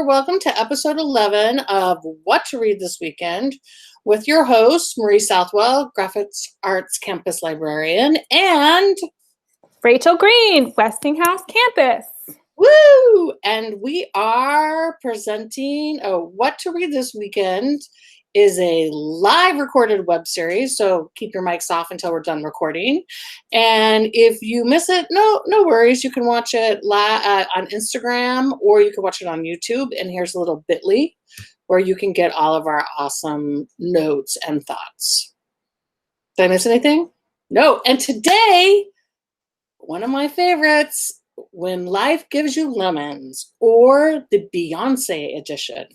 Welcome to episode 11 of What to Read This Weekend with your host, Marie Southwell, Graphics Arts Campus Librarian, and Rachel Green, Westinghouse Campus. Woo! And we are presenting What to Read This Weekend is a live recorded web series, so keep your mics off until we're done recording. And if you miss it, no worries. You can watch it on Instagram, or you can watch it on YouTube. And here's a little bit.ly where you can get all of our awesome notes and thoughts. Did I miss anything? No. And today, one of my favorites, When Life Gives You Lemons, or the Beyonce edition.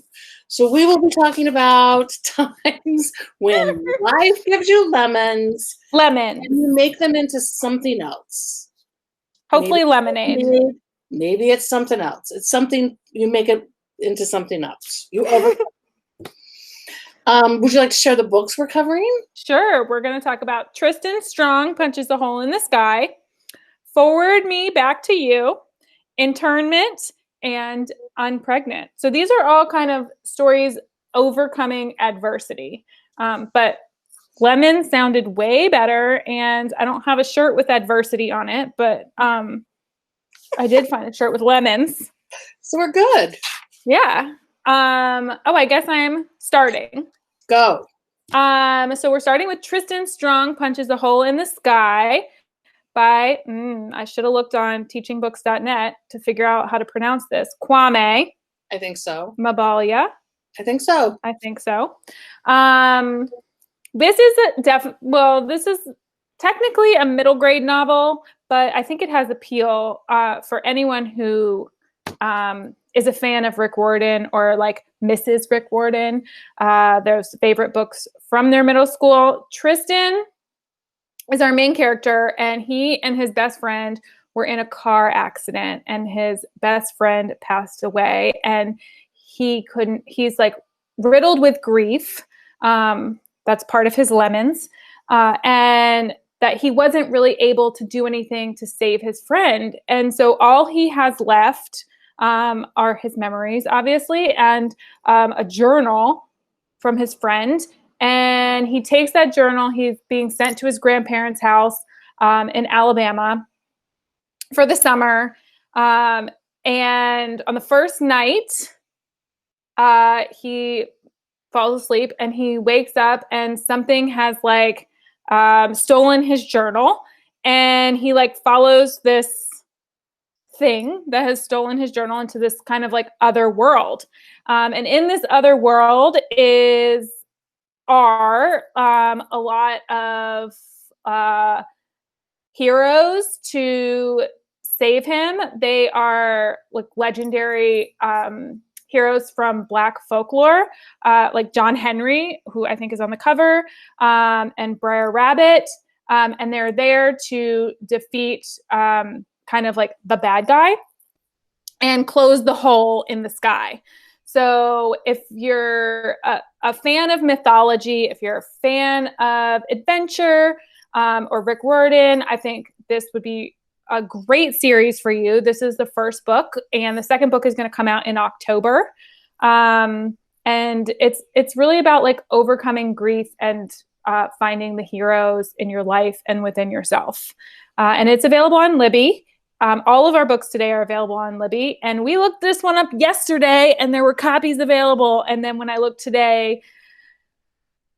So we will be talking about times when life gives you lemons. And you make them into something else. Hopefully lemonade. Maybe it's something else. It's something, you make it into something else. Would you like to share the books we're covering? Sure. We're going to talk about Tristan Strong, Punches a Hole in the Sky, Forward Me Back to You, Internment, and Unpregnant. So these are all kind of stories overcoming adversity. But lemon sounded way better, and I don't have a shirt with adversity on it, but I did find a shirt with lemons. So we're good. Yeah. I guess I'm starting. Go. So we're starting with Tristan Strong, Punches a Hole in the Sky by, I should have looked on teachingbooks.net to figure out how to pronounce this. Kwame. I think so. Mbalia. I think so. This is this is technically a middle grade novel, but I think it has appeal for anyone who is a fan of Rick Warden or like Mrs. Rick Warden. There's favorite books from their middle school. Tristan is our main character, and he and his best friend were in a car accident, and his best friend passed away, and he's like riddled with grief. That's part of his lemons, and that he wasn't really able to do anything to save his friend. And so all he has left are his memories, obviously, and a journal from his friend. And he takes that journal. He's being sent to his grandparents' house in Alabama for the summer. And on the first night, he falls asleep, and he wakes up, and something has like stolen his journal. And he like follows this thing that has stolen his journal into this kind of like other world. And in this other world are a lot of heroes to save him. They are like legendary heroes from Black folklore, like John Henry, who I think is on the cover, and Briar Rabbit. And they're there to defeat kind of like the bad guy and close the hole in the sky. So if you're a fan of mythology, if you're a fan of adventure or Rick Warden, I think this would be a great series for you. This is the first book, and the second book is going to come out in October. And it's really about like overcoming grief and finding the heroes in your life and within yourself. And it's available on Libby. All of our books today are available on Libby, and we looked this one up yesterday, and there were copies available. And then when I looked today,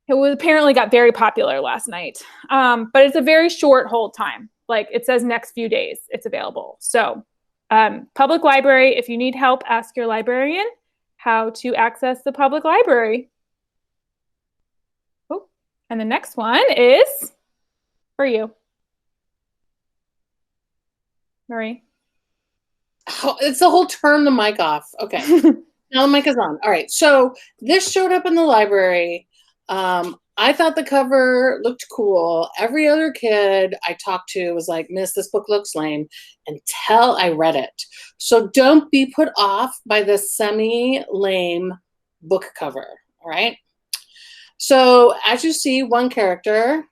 it was apparently got very popular last night. But it's a very short hold time. Like it says next few days it's available. So public library, if you need help, ask your librarian how to access the public library. Oh, and the next one is for you, Marie. Oh, it's the whole turn the mic off. Okay. Now the mic is on. All right. So this showed up in the library. I thought the cover looked cool. Every other kid I talked to was like, Miss, this book looks lame, until I read it. So don't be put off by the semi-lame book cover. All right. So as you see, one character,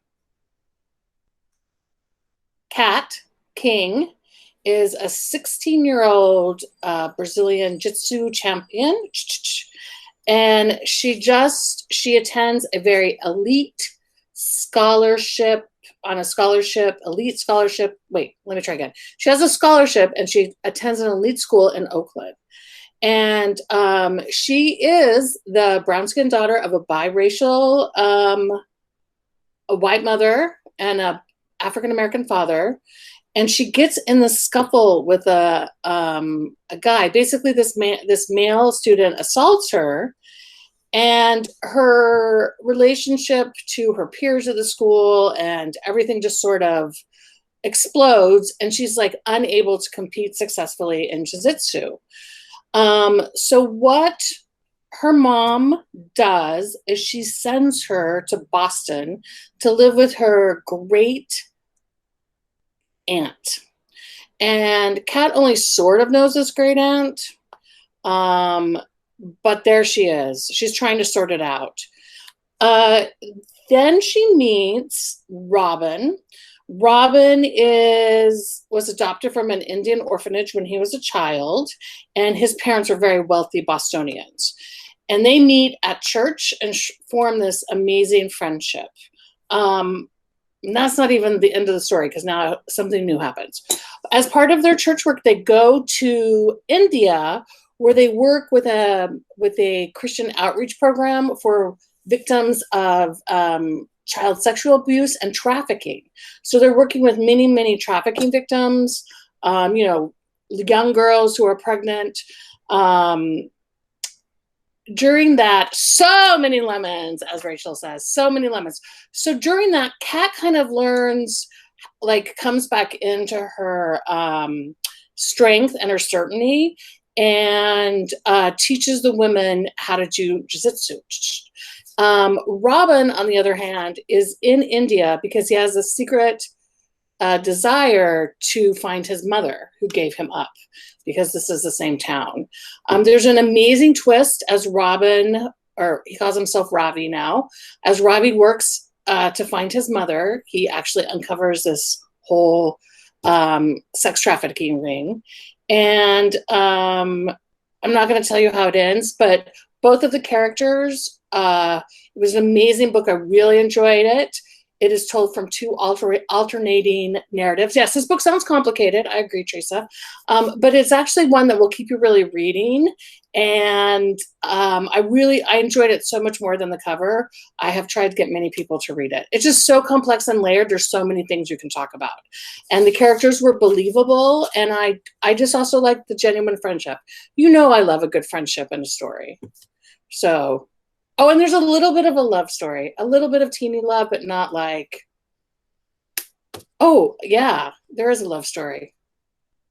Cat King, is a 16-year-old Brazilian Jiu-Jitsu champion. And she attends a very elite scholarship, elite scholarship. Wait, let me try again. She has a scholarship and she attends an elite school in Oakland. And she is the brown-skinned daughter of a biracial, a white mother and a African-American father. And she gets in the scuffle with a guy. Basically, this male student assaults her, and her relationship to her peers at the school and everything just sort of explodes. And she's like unable to compete successfully in jiu-jitsu. So what her mom does is she sends her to Boston to live with her great aunt. And Kat only sort of knows this great aunt, but there she is. She's trying to sort it out. Then she meets Robin. Robin was adopted from an Indian orphanage when he was a child, and his parents are very wealthy Bostonians. And they meet at church and form this amazing friendship. And that's not even the end of the story, because now something new happens. As part of their church work, they go to India, where they work with a Christian outreach program for victims of child sexual abuse and trafficking. So they're working with many, many trafficking victims, young girls who are pregnant. During that, so many lemons, as Rachel says, so many lemons. So during that, Kat kind of learns, comes back into her strength and her certainty, and teaches the women how to do jiu-jitsu. Robin, on the other hand, is in India because he has a secret desire to find his mother, who gave him up, because this is the same town. There's an amazing twist as Robin, or he calls himself Ravi now, as Ravi works to find his mother, he actually uncovers this whole sex trafficking ring. And I'm not going to tell you how it ends, but both of the characters, it was an amazing book. I really enjoyed it. It is told from two alternating narratives. Yes, this book sounds complicated. I agree, Teresa. But it's actually one that will keep you really reading. And I enjoyed it so much more than the cover. I have tried to get many people to read it. It's just so complex and layered. There's so many things you can talk about. And the characters were believable. And I just also like the genuine friendship. I love a good friendship in a story. So... Oh, and there's a little bit of a love story, a little bit of teeny love, but not like, oh, yeah, there is a love story,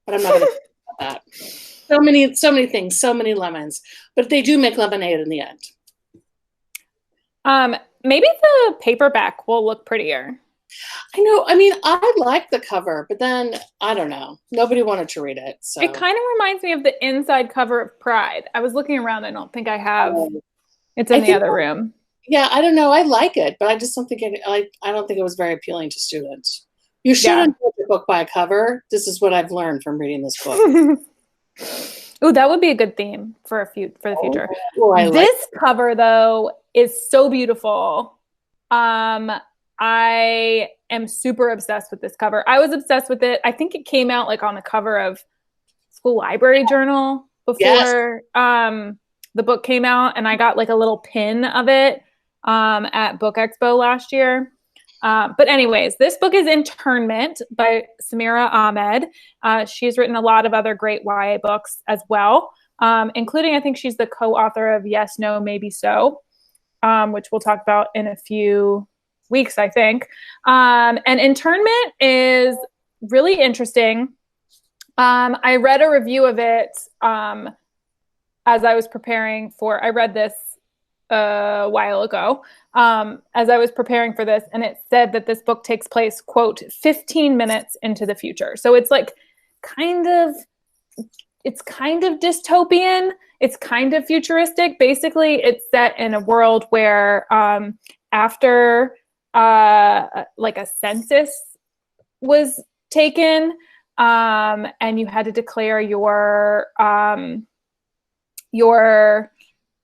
but I'm not going to talk about that. So many things, so many lemons, but they do make lemonade in the end. Maybe the paperback will look prettier. I know. I mean, I like the cover, but then I don't know. Nobody wanted to read it. So it kind of reminds me of the inside cover of Pride. I was looking around. I don't think I have. It's in the other room. Yeah, I don't know. I like it, but I just don't think I don't think it was very appealing to students. You shouldn't judge a book by a cover. This is what I've learned from reading this book. Oh, that would be a good theme for the future. Oh, this cover, though, is so beautiful. I am super obsessed with this cover. I was obsessed with it. I think it came out on the cover of School Library Journal before. Yes. The book came out, and I got a little pin of it at Book Expo last year. But anyways, this book is Internment by Samira Ahmed. She's written a lot of other great YA books as well, including, I think she's the co-author of Yes, No, Maybe So, which we'll talk about in a few weeks, I think. And Internment is really interesting. I read a review of it as I was preparing for, I read this a while ago, as I was preparing for this, and it said that this book takes place, quote, 15 minutes into the future. So it's kind of dystopian. It's kind of futuristic. Basically, it's set in a world where after a census was taken, and you had to declare your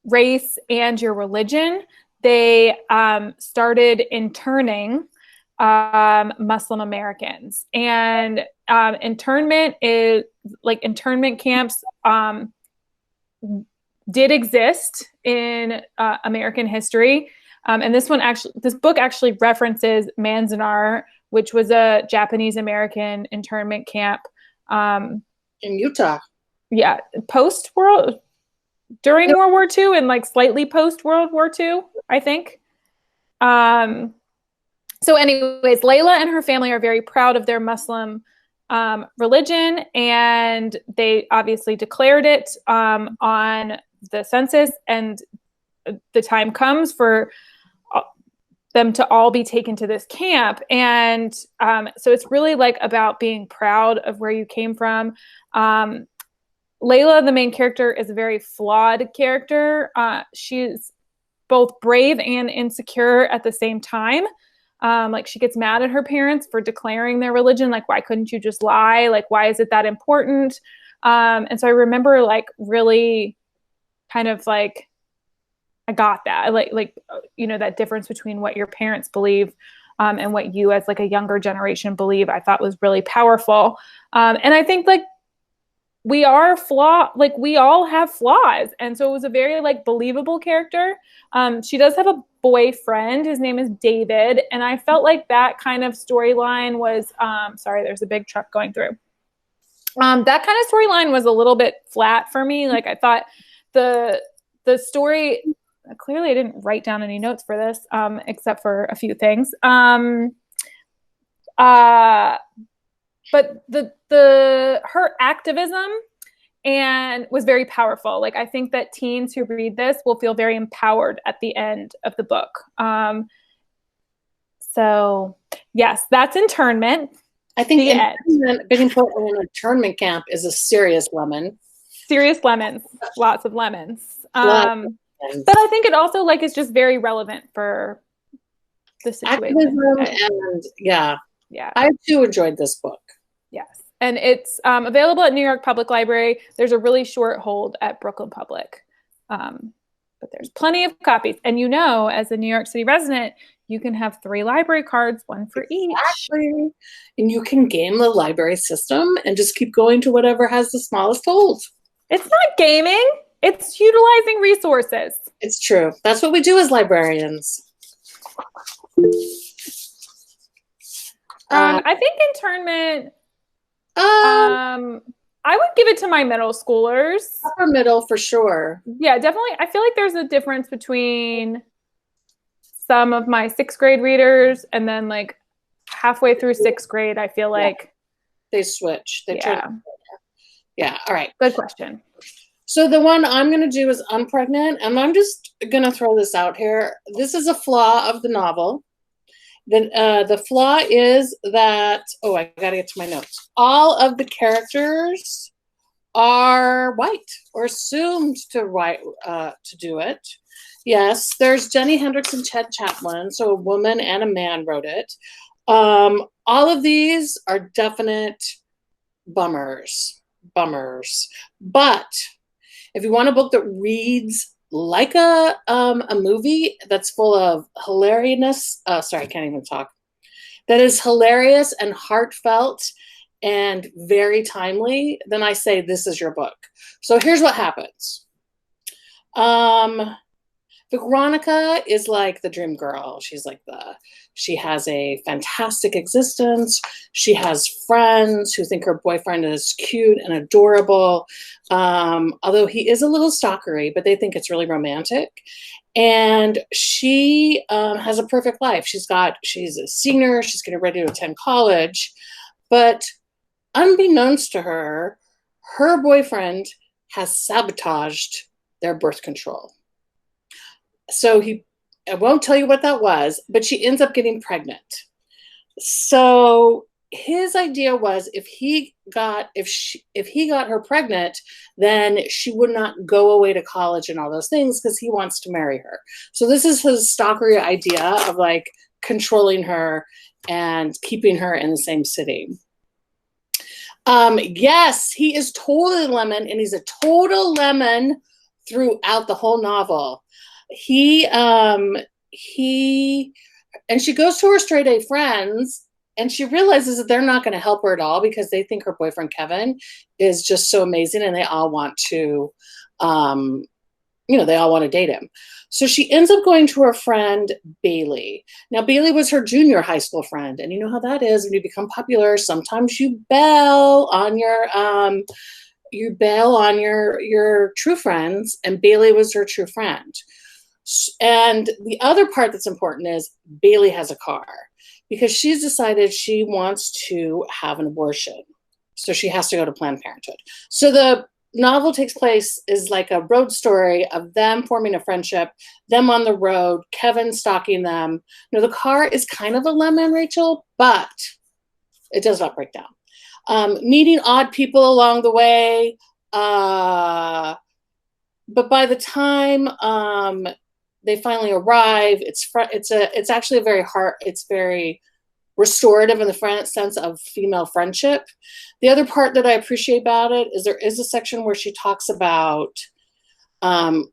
race and your religion, they started interning Muslim Americans. And internment camps did exist in American history. And this book actually references Manzanar, which was a Japanese American internment camp in Utah. Yeah, during World War II and like slightly post World War II, I think. So anyways, Layla and her family are very proud of their Muslim religion, and they obviously declared it on the census, and the time comes for them to all be taken to this camp. And so it's really like about being proud of where you came from. Layla, the main character, is a very flawed character. She's both brave and insecure at the same time. Like she gets mad at her parents for declaring their religion. Like, why couldn't you just lie? Like, why is it that important? And so I remember like really kind of like, I got that. Like, you know, that difference between what your parents believe and what you as like a younger generation believe, I thought was really powerful. And I think like we are flawed, like we all have flaws. And so it was a very like believable character. She does have a boyfriend. His name is David. And I felt like that kind of storyline was, sorry, there's a big truck going through. That kind of storyline was a little bit flat for me. Like I thought the story, clearly I didn't write down any notes for this, except for a few things. But her activism and was very powerful. Like I think that teens who read this will feel very empowered at the end of the book. So yes, that's Internment. I think getting put in an internment camp is a serious lemon. Serious lemons, lots of lemons. But I think it also like is just very relevant for the situation. Activism and yeah. I too enjoyed this book. Yes, and it's available at New York Public Library. There's a really short hold at Brooklyn Public, but there's plenty of copies. And you know, as a New York City resident, you can have 3 library cards, 1 for each. And you can game the library system and just keep going to whatever has the smallest hold. It's not gaming. It's utilizing resources. It's true. That's what we do as librarians. I think Internment, I would give it to my middle schoolers. Upper middle for sure. Yeah, definitely. I feel like there's a difference between some of my 6th grade readers and then like halfway through 6th grade, I feel like they switch. Yeah. All right. Good question. So the one I'm going to do is Unpregnant, and I'm just going to throw this out here. This is a flaw of the novel. The flaw is that, I got to get to my notes. All of the characters are white or assumed to do it. Yes, there's Jenni, Hendriks, and Caplan, so a woman and a man wrote it. All of these are definite bummers. But if you want a book that reads like a movie that's full of hilariousness, sorry, I can't even talk, that is hilarious and heartfelt and very timely, then I say this is your book. So here's what happens. Veronica is like the dream girl. She has a fantastic existence. She has friends who think her boyfriend is cute and adorable. Although he is a little stalkery, but they think it's really romantic. And she has a perfect life. She's a senior. She's getting ready to attend college. But unbeknownst to her, her boyfriend has sabotaged their birth control. So I won't tell you what that was, but she ends up getting pregnant. So his idea was if he got her pregnant, then she would not go away to college and all those things because he wants to marry her. So this is his stalkery idea of like controlling her and keeping her in the same city. Yes, he is totally lemon, and he's a total lemon throughout the whole novel. He and she goes to her straight A friends, and she realizes that they're not going to help her at all because they think her boyfriend Kevin is just so amazing, and they all want to, they all want to date him. So she ends up going to her friend Bailey. Now, Bailey was her junior high school friend, and you know how that is when you become popular. Sometimes you bail on your true friends, and Bailey was her true friend. And the other part that's important is Bailey has a car because she's decided she wants to have an abortion. So she has to go to Planned Parenthood. So the novel takes place is like a road story of them forming a friendship, them on the road, Kevin stalking them. The car is kind of a lemon, Rachel, but it does not break down. Meeting odd people along the way. But by the time they finally arrive, it's actually it's very restorative in the sense of female friendship. The other part that I appreciate about it is there is a section where she talks about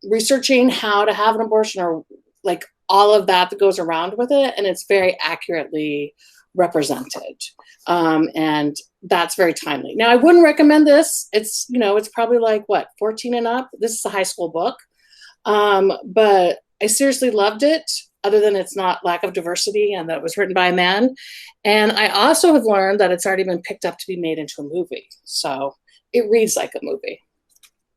researching how to have an abortion, or like all of that goes around with it, and it's very accurately represented. And that's very timely. Now, I wouldn't recommend this. It's probably like 14 and up. This is a high school book. But I seriously loved it, other than it's not lack of diversity and that it was written by a man. And I also have learned that it's already been picked up to be made into a movie. So it reads like a movie.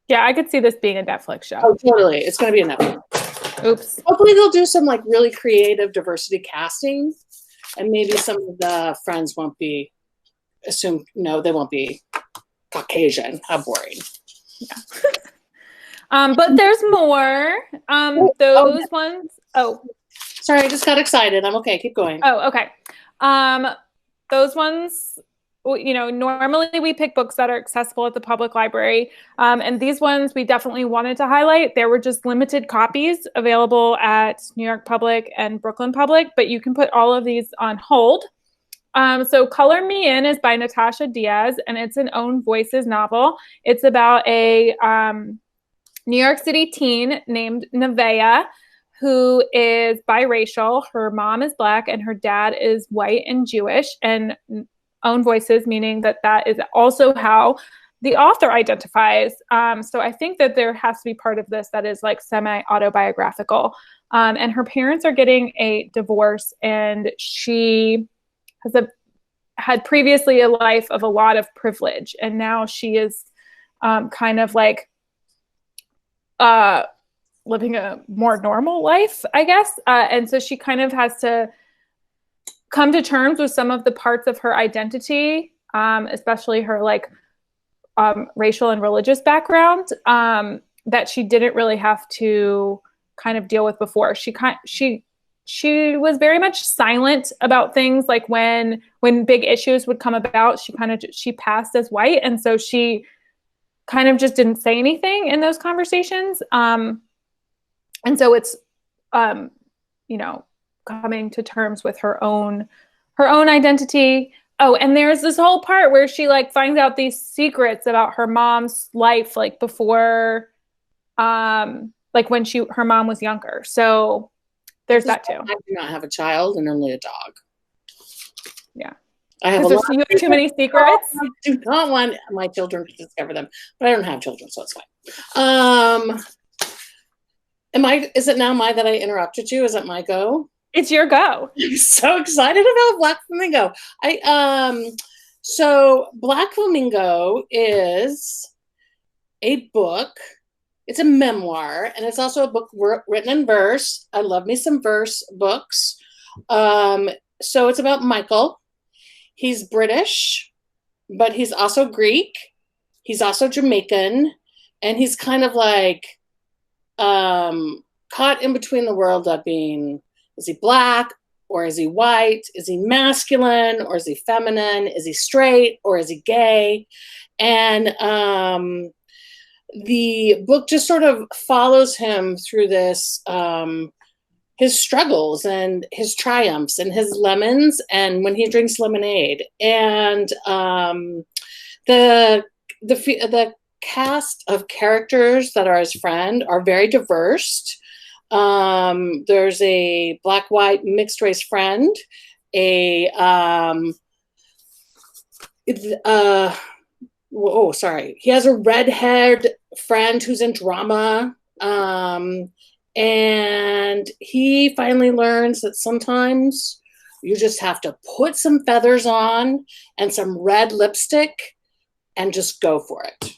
Yeah, I could see this being a Netflix show. Oh, totally. It's going to be a Netflix. Oops. Hopefully they'll do some like really creative diversity casting, and maybe some of the friends won't be they won't be Caucasian. How boring. Yeah. But there's more. Those ones. Oh, sorry, I just got excited. I'm okay. Keep going. Oh, okay. Those ones, normally we pick books that are accessible at the public library. And these ones we definitely wanted to highlight. There were just limited copies available at New York Public and Brooklyn Public, but you can put all of these on hold. So Color Me In is by Natasha Diaz, and it's an Own Voices novel. It's about a New York City teen named Nevaeh, who is biracial. Her mom is Black and her dad is white and Jewish, and Own Voices, meaning that is also how the author identifies. So I think that there has to be part of this that is like semi-autobiographical. And her parents are getting a divorce, and she had previously a life of a lot of privilege, and now she is kind of like living a more normal life, I guess. And so she kind of has to come to terms with some of the parts of her identity, especially her racial and religious background, that she didn't really have to kind of deal with before. She was very much silent about things, like when big issues would come about, she passed as white. And so she kind of just didn't say anything in those conversations. And so it's, coming to terms with her own identity. Oh, and there's this whole part where she finds out these secrets about her mom's life, before, when her mom was younger. So there's that too. I do not have a child and only a dog. Yeah. I have you have too many secrets. I do not want my children to discover them, but I don't have children, so it's fine. Is it now that I interrupted you? Is it my go? It's your go. I'm so excited about Black Flamingo. So Black Flamingo is a book. It's a memoir, and it's also a book written in verse. I love me some verse books. So it's about Michael. He's British, but he's also Greek. He's also Jamaican, and he's kind of caught in between the world of being, is he Black or is he white? Is he masculine or is he feminine? Is he straight or is he gay? And the book just sort of follows him through this, his struggles and his triumphs and his lemons and when he drinks lemonade. And The cast of characters that are his friend are very diverse. There's a black-white mixed race friend, he has a red-haired friend who's in drama. And he finally learns that sometimes you just have to put some feathers on and some red lipstick and just go for it.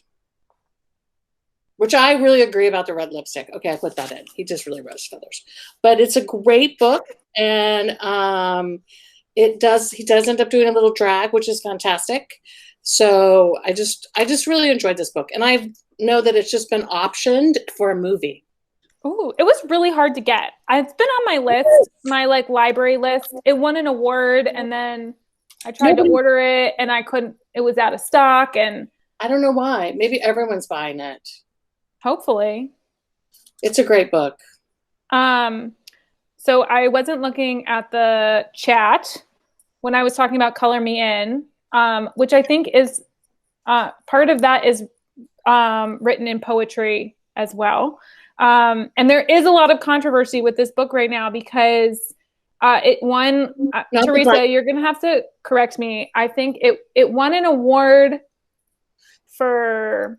Which I really agree about the red lipstick. Okay, I put that in. He just really rose feathers. But it's a great book, and he does end up doing a little drag, which is fantastic. So I just really enjoyed this book, and I know that it's just been optioned for a movie. Oh, it was really hard to get. It's been on my list, my like library list. It won an award, and then I tried to order it, and I couldn't. It was out of stock, and I don't know why. Maybe everyone's buying it. Hopefully, it's a great book. So I wasn't looking at the chat when I was talking about Color Me In, which I think is part of that is written in poetry as well. And there is a lot of controversy with this book right now because it won, Teresa, you're going to have to correct me. I think it won an award for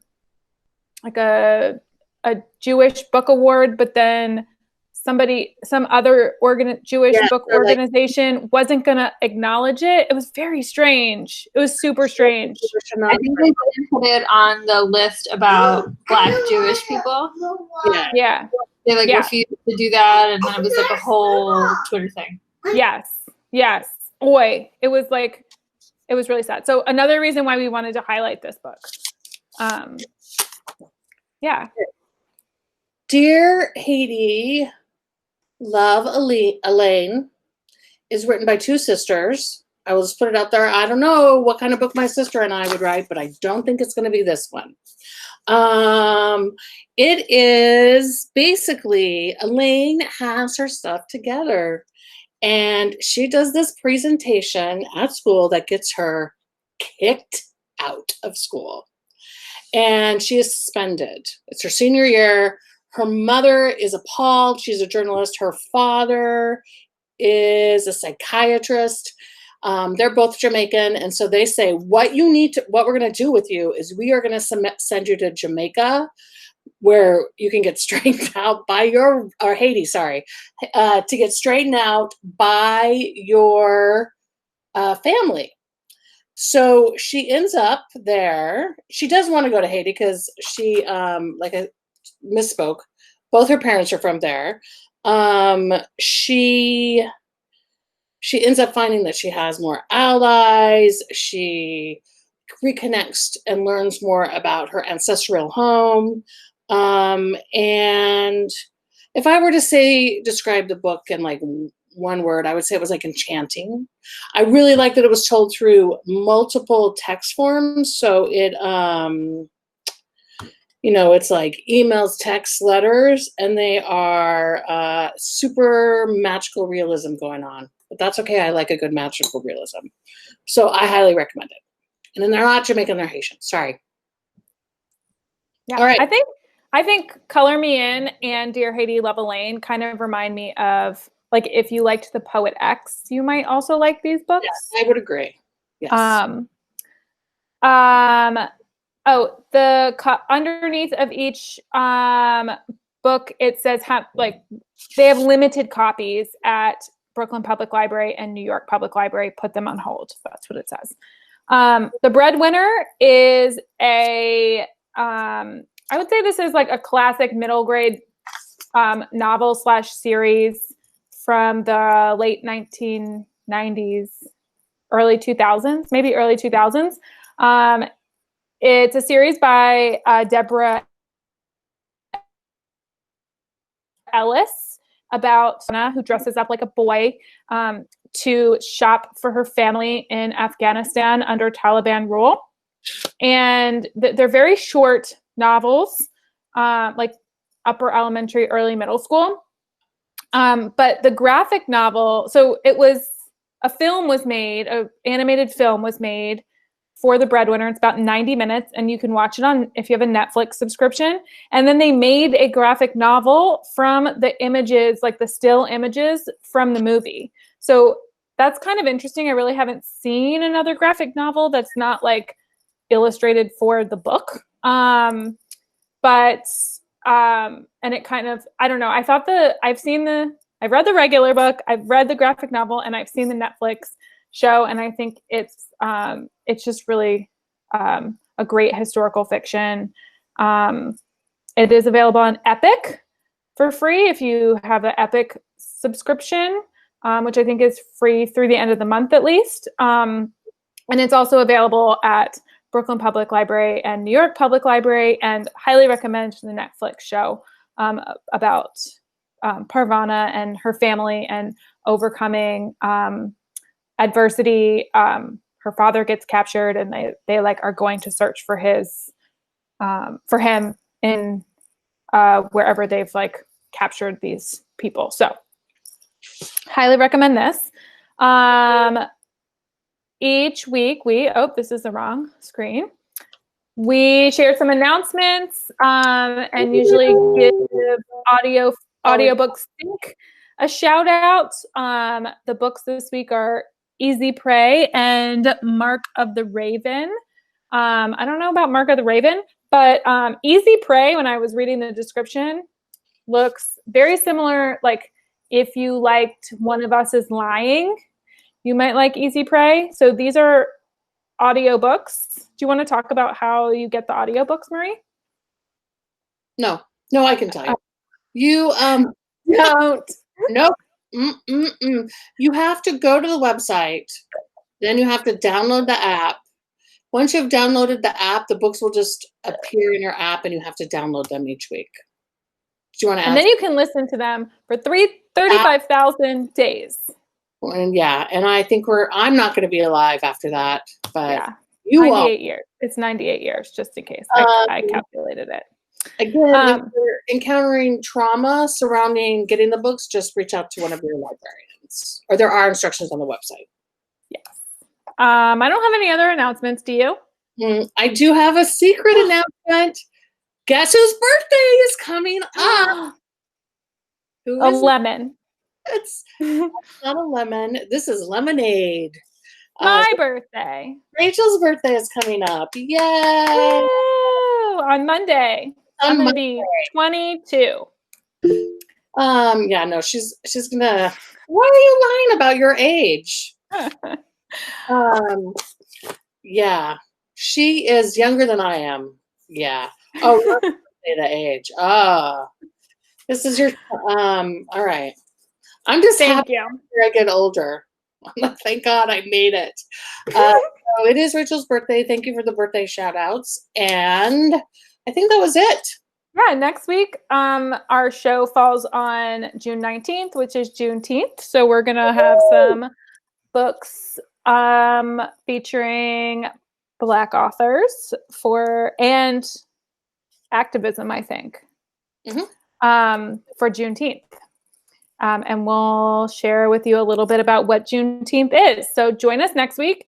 like a Jewish book award, but then some other Jewish book organization wasn't going to acknowledge it. It was very strange. It was super strange. I think they didn't put it on the list about Black Jewish people. Yeah. They refused to do that, and then it was like a whole Twitter thing. Yes. Boy, it was really sad. So another reason why we wanted to highlight this book. Yeah. Dear Haiti, Love Alaine is written by two sisters. I will just put it out there. I don't know what kind of book my sister and I would write, but I don't think it's going to be this one. It is basically Alaine has her stuff together, and she does this presentation at school that gets her kicked out of school. And she is suspended. It's her senior year. Her mother is appalled. She's a journalist. Her father is a psychiatrist. They're both Jamaican. And so they say, what we're going to do with you is we are going to send you to Jamaica, where you can get straightened out by Haiti, to get straightened out by your family. So she ends up there. She does want to go to Haiti because she, I misspoke, both her parents are from there. She ends up finding that she has more allies. She reconnects and learns more about her ancestral home. And if I were to describe the book in like one word, I would say it was like enchanting. I really like that it was told through multiple text forms. So it, it's like emails, texts, letters, and they are super magical realism going on. But that's okay. I like a good magical realism. So I highly recommend it. And then they're not Jamaican, they're Haitian. Sorry. Yeah. All right. I think Color Me In and Dear Haiti, Love Alaine kind of remind me of, like, if you liked the Poet X, you might also like these books. Yes, I would agree. Yes. Underneath of each book, it says they have limited copies at Brooklyn Public Library and New York Public Library. Put them on hold. That's what it says. The Breadwinner is I would say this is like a classic middle grade novel / series from the late 1990s, early 2000s, maybe early 2000s. It's a series by Deborah Ellis about Anna, who dresses up like a boy to shop for her family in Afghanistan under Taliban rule. And they're very short novels, like upper elementary, early middle school. But the graphic novel, so an animated film was made for The Breadwinner. It's about 90 minutes, and you can watch it on if you have a Netflix subscription. And then they made a graphic novel from the images, like the still images from the movie. So that's kind of interesting. I really haven't seen another graphic novel that's not like illustrated for the book. And it kind of, I don't know. I thought I've read the regular book, I've read the graphic novel, and I've seen the Netflix show. And I think it's just really a great historical fiction. It is available on Epic for free if you have the Epic subscription, which I think is free through the end of the month at least. And it's also available at Brooklyn Public Library and New York Public Library, and highly recommend the Netflix show about Parvana and her family and overcoming adversity. Her father gets captured, and they like are going to search for him in wherever they've like captured these people. So highly recommend this. Each week this is the wrong screen. We share some announcements and usually give Audiobook Sync a shout out. The books this week are Easy Prey and Mark of the Raven. I don't know about Mark of the Raven, but Easy Prey, when I was reading the description, looks very similar. Like if you liked One of Us is Lying, you might like Easy Prey. So these are audiobooks. Do you want to talk about how you get the audiobooks, Marie? No, I can tell you. You don't. Nope. You have to go to the website. Then you have to download the app. Once you've downloaded the app, the books will just appear in your app, and you have to download them each week. Do you want to? And then you can listen to them for 35,000 days. And yeah, and I think I'm not going to be alive after that, but yeah, you 98 years. It's 98 years, just in case. I calculated it. Again, if you're encountering trauma surrounding getting the books, just reach out to one of your librarians, or there are instructions on the website. Yes. I don't have any other announcements. Do you? I do have a secret announcement. Guess whose birthday is coming up? Who is Lemon. It's not a lemon. This is lemonade. My birthday. Rachel's birthday is coming up. Yay! Woo! On Monday. I'm gonna be 22. Yeah, no, she's gonna. Why are you lying about your age? Yeah, she is younger than I am. Yeah. Oh, say the age. This is your. All right. I'm just happy I get older. Thank God I made it. So it is Rachel's birthday. Thank you for the birthday shout outs. And I think that was it. Yeah, next week, our show falls on June 19th, which is Juneteenth. So we're going to have some books featuring Black authors and activism, I think, for Juneteenth. And we'll share with you a little bit about what Juneteenth is. So join us next week.